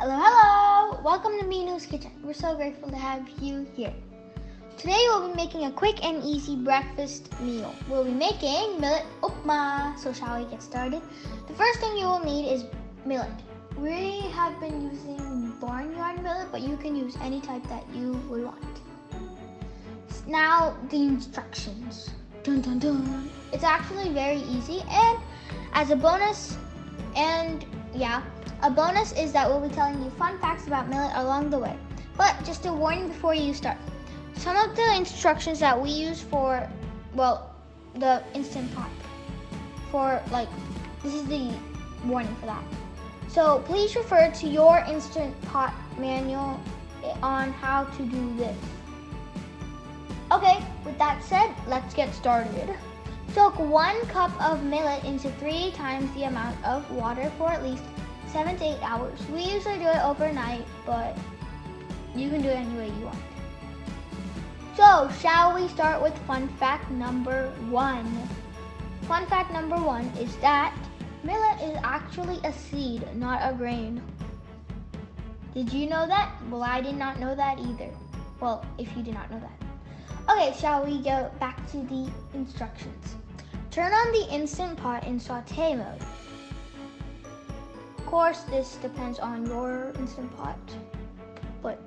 Hello, hello! Welcome to Minu's Kitchen. We're so grateful to have you here. Today we'll be making a quick and easy breakfast meal. We'll be making Millet Upma. So shall we get started? The first thing you will need is millet. We have been using Barnyard Millet, but you can use any type that you would want. Now the instructions. Dun dun dun. It's actually very easy, and as a bonus, a bonus is that we'll be telling you fun facts about millet along the way. But just a warning before you start. Some of the instructions that we use for, the Instant Pot. This is the warning for that. So please refer to your Instant Pot manual on how to do this. Okay, with that said, let's get started. Soak 1 cup of millet into 3 times the amount of water for at least 7 to 8 hours. We usually do it overnight, but you can do it any way you want. So, shall we start with fun fact number 1? Fun fact number 1 is that millet is actually a seed, not a grain. Did you know that? Well, I did not know that either. Well, if you did not know that. Okay, shall we go back to the instructions? Turn on the Instant Pot in saute mode. Of course, this depends on your Instant Pot, but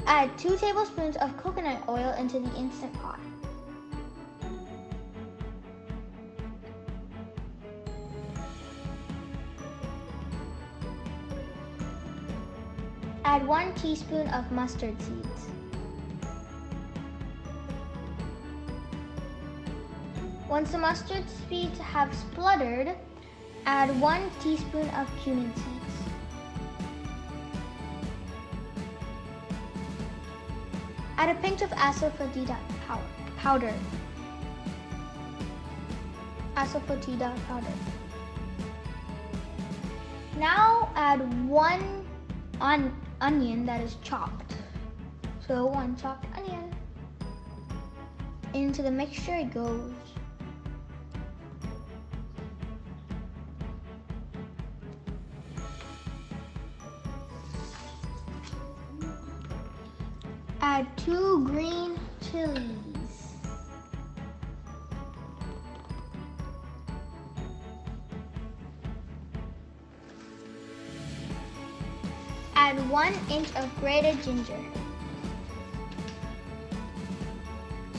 add 2 tablespoons of coconut oil into the Instant Pot. Add 1 teaspoon of mustard seeds. Once the mustard seeds have spluttered, add 1 teaspoon of cumin seeds. Add a pinch of asafoetida powder. Asafoetida powder. Now add 1 onion that is chopped. So 1 chopped onion. Into the mixture it goes. Add 2 green chilies. Add 1 inch of grated ginger.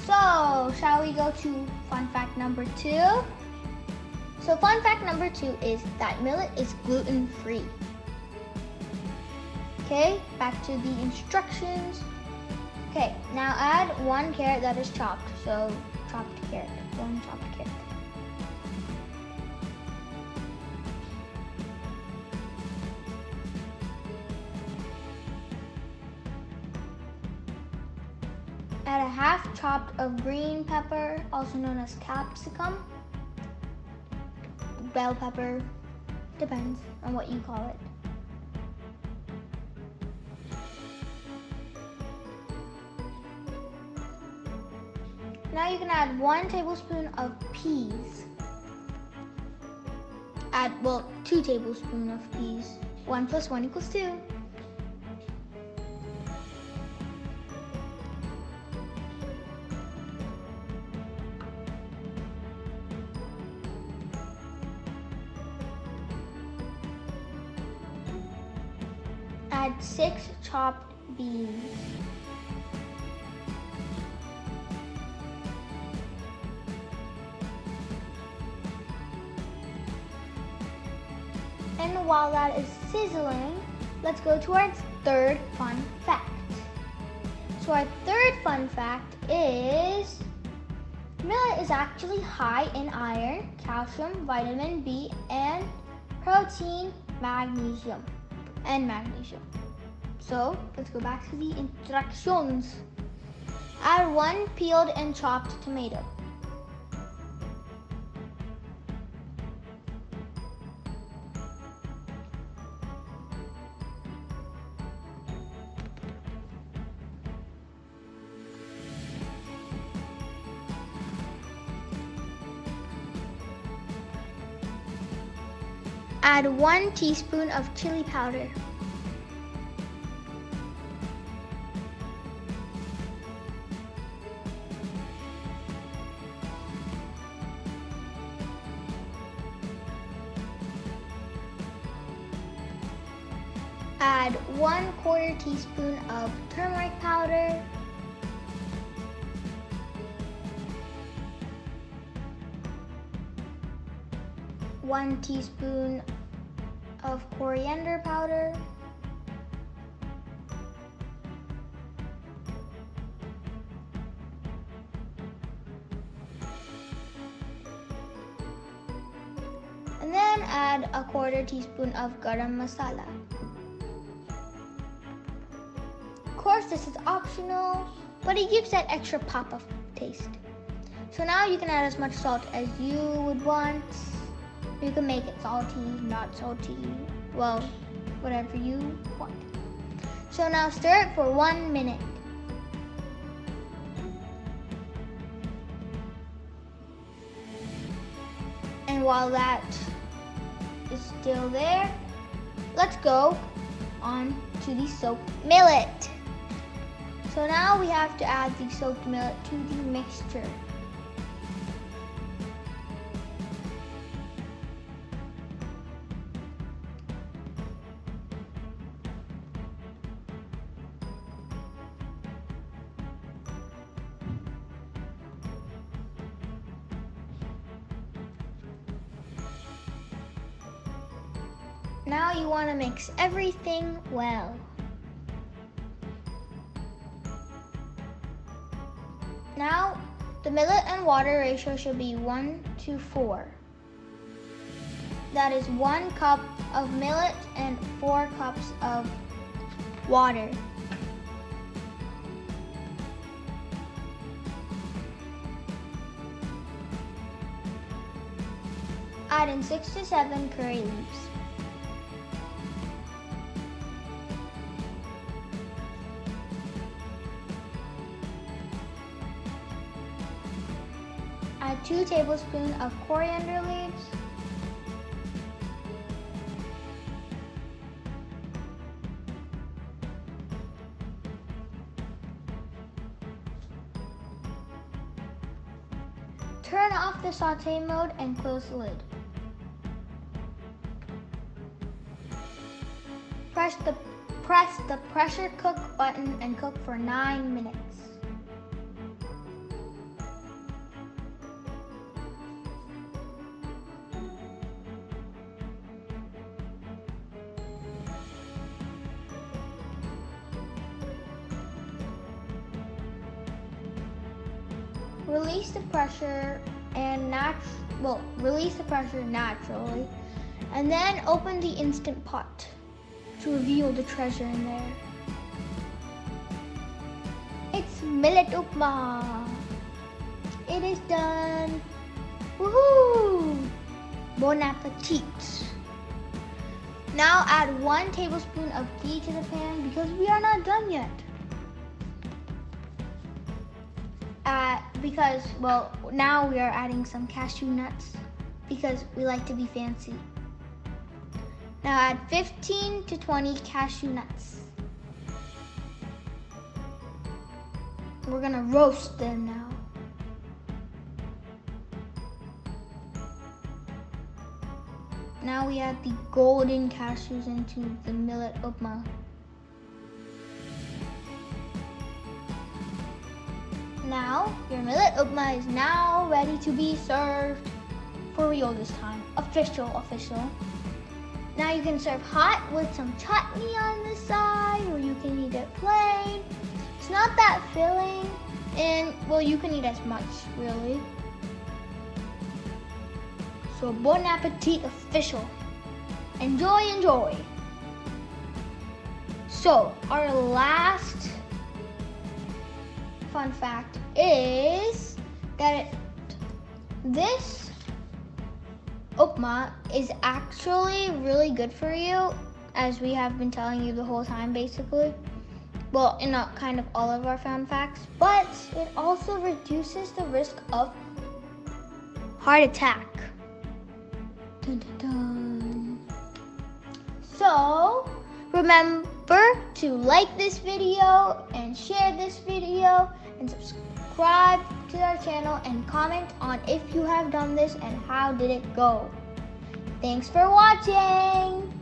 So, shall we go to fun fact number 2? So, fun fact number 2 is that millet is gluten-free. Okay, back to the instructions. Okay, now add 1 carrot that is chopped. So, chopped carrot, 1 chopped carrot. Add a half chopped of green pepper, also known as capsicum, bell pepper, depends on what you call it. Now you can add 1 tablespoon of peas. Add, 2 tablespoons of peas. 1 plus 1 equals 2. Add 6 chopped beans. And while that is sizzling, let's go to our third fun fact. So our third fun fact is millet is actually high in iron, calcium, vitamin B, and protein, magnesium. So let's go back to the instructions. Add 1 peeled and chopped tomato. Add 1 teaspoon of chili powder. Add 1/4 teaspoon of turmeric powder. One teaspoon of coriander powder. And then add a 1/4 teaspoon of garam masala. Of course, this is optional, but it gives that extra pop of taste. So now you can add as much salt as you would want. You can make it salty, not salty, well, whatever you want. So now stir it for 1 minute. And while that is still there, let's go on to the soaked millet. So now we have to add the soaked millet to the mixture. Now you want to mix everything well. Now the millet and water ratio should be 1:4. That is 1 cup of millet and 4 cups of water. Add in 6 to 7 curry leaves. Add 2 tablespoons of coriander leaves. Turn off the sauté mode and close the lid. Press the pressure cook button and cook for 9 minutes. Release the pressure naturally, and then open the Instant Pot to reveal the treasure in there. It's Millet Upma. It is done. Woohoo! Bon appetit. Now add 1 tablespoon of ghee to the pan because we are not done yet. Now we are adding some cashew nuts because we like to be fancy. Now add 15 to 20 cashew nuts. We're gonna roast them now. Now we add the golden cashews into the Millet Upma. Now, your Millet Upma is now ready to be served. For real this time. Official. Now you can serve hot with some chutney on the side, or you can eat it plain. It's not that filling, and well, you can eat as much, really. So bon appetit official. Enjoy. So, our last fun fact is that this upma is actually really good for you, as we have been telling you the whole time, basically. Well, in kind of all of our fun facts, but it also reduces the risk of heart attack. Dun, dun, dun. So remember to like this video and share this video and subscribe to our channel and comment on if you have done this and how did it go. Thanks for watching.